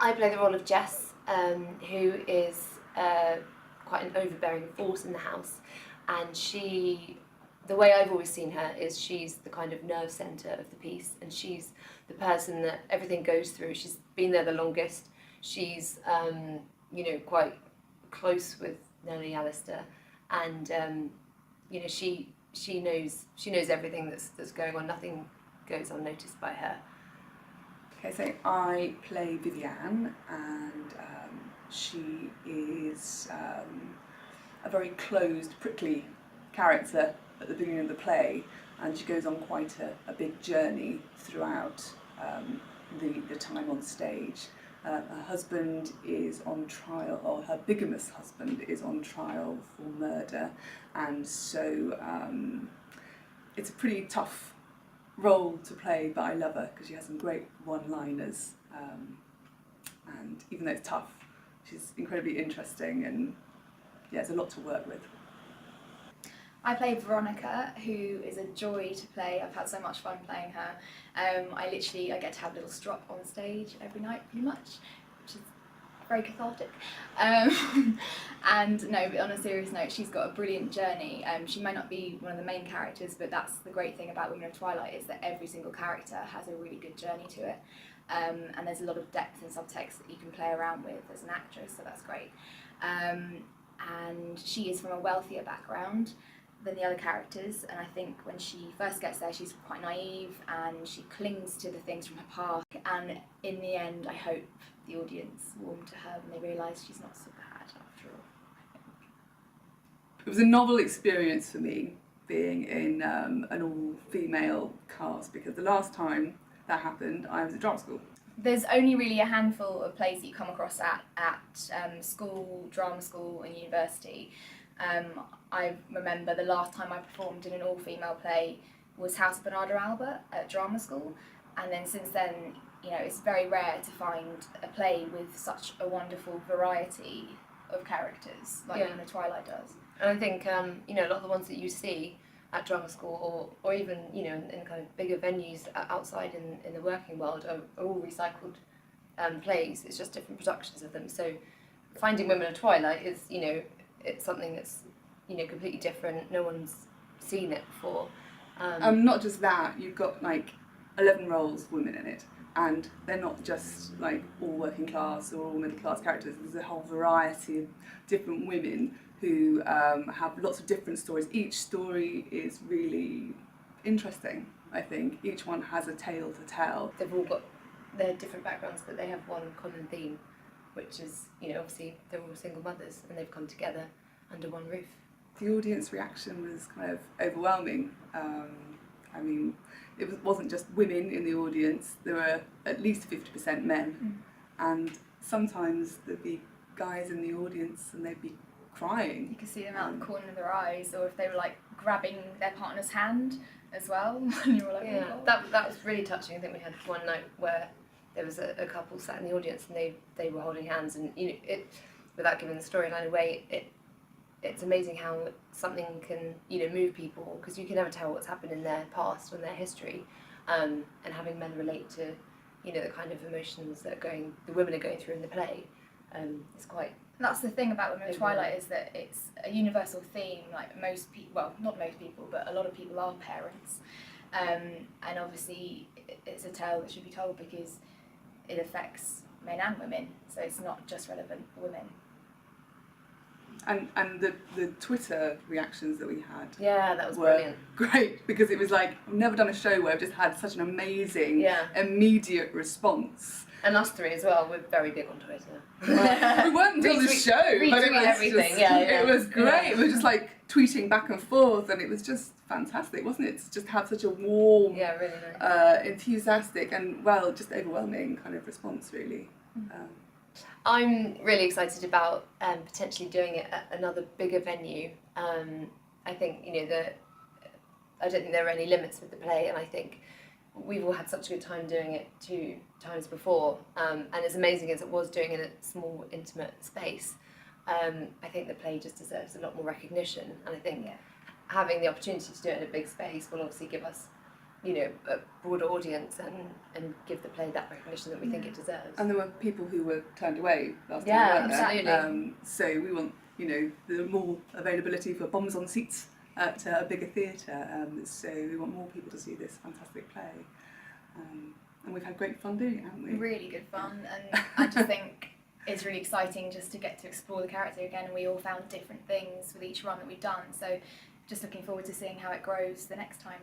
I play the role of Jess, who is quite an overbearing force in the house, and the way I've always seen her is she's the kind of nerve centre of the piece, and she's the person that everything goes through. She's been there the longest. She's quite close with Nellie Alistair, and she knows everything that's going on. Nothing goes unnoticed by her. Okay, so I play Vivianne, and she is a very closed, prickly character at the beginning of the play, and she goes on quite a big journey throughout the time on stage. Her husband is on trial, or her bigamous husband is on trial for murder, and so it's a pretty tough role to play, but I love her because she has some great one-liners, and even though it's tough, she's incredibly interesting, and yeah, it's a lot to work with. I play Veronica, who is a joy to play. I've had so much fun playing her. I get to have a little strop on stage every night, pretty much, which is very cathartic. And no, but on a serious note, she's got a brilliant journey. She may not be one of the main characters, but that's the great thing about Women of Twilight, is that every single character has a really good journey to it. And there's a lot of depth and subtext that you can play around with as an actress, so that's great. And she is from a wealthier background than the other characters, and I think when she first gets there she's quite naive and she clings to the things from her past, and in the end I hope the audience warm to her when they realise she's not so bad after all. It was a novel experience for me being in an all-female cast, because the last time that happened I was at drama school. There's only really a handful of plays that you come across at school, drama school and university. I remember the last time I performed in an all-female play was House of Bernardo Alba at drama school, and then since then, it's very rare to find a play with such a wonderful variety of characters like Women of Twilight does. And I think a lot of the ones that you see at drama school, or even in kind of bigger venues outside in the working world, are all recycled plays. It's just different productions of them. So finding Women of Twilight is it's something that's completely different. No one's seen it before. Not just that, you've got like 11 roles women in it, and they're not just like all working class or all middle class characters. There's a whole variety of different women who have lots of different stories. Each story is really interesting, I think. Each one has a tale to tell. They've all got their different backgrounds, but they have one common theme, which is obviously they're all single mothers and they've come together under one roof. The audience reaction was kind of overwhelming. It wasn't just women in the audience, there were at least 50% men, and sometimes there'd be guys in the audience and they'd be crying. You could see them out of the corner of their eyes, or if they were like grabbing their partner's hand as well. And you were like, yeah, oh, that was really touching. I think we had one night where there was a couple sat in the audience and they were holding hands, and without giving the storyline away, it's amazing how something can move people, because you can never tell what's happened in their past or in their history, and having men relate to the kind of emotions that the women are going through in the play is quite. That's the thing about Women of Twilight, is that it's a universal theme. Like most people, well, not most people, but a lot of people are parents, and obviously it's a tale that should be told because it affects men and women, so it's not just relevant for women. And the Twitter reactions that we had, that was were brilliant. Great, because it was like, I've never done a show where I've just had such an amazing immediate response. And us three as well, we're very big on Twitter. We weren't until the show, but it was everything. It was great. We were just like tweeting back and forth, and it was just fantastic, wasn't it? To just have such a warm, really nice. Enthusiastic and just overwhelming kind of response, really. I'm really excited about potentially doing it at another bigger venue. I think I don't think there are any limits with the play, and I think we've all had such a good time doing it 2 times before, and as amazing as it was doing it in a small, intimate space, I think the play just deserves a lot more recognition, and I think having the opportunity to do it in a big space will obviously give us a broader audience and give the play that recognition that we think it deserves. And there were people who were turned away last Yeah, time, weren't there? absolutely. So we want, the more availability for bombs on seats at a bigger theatre. So we want more people to see this fantastic play. And we've had great fun doing it, haven't we? Really good fun, and I just think it's really exciting just to get to explore the character again, and we all found different things with each run that we've done, so just looking forward to seeing how it grows the next time.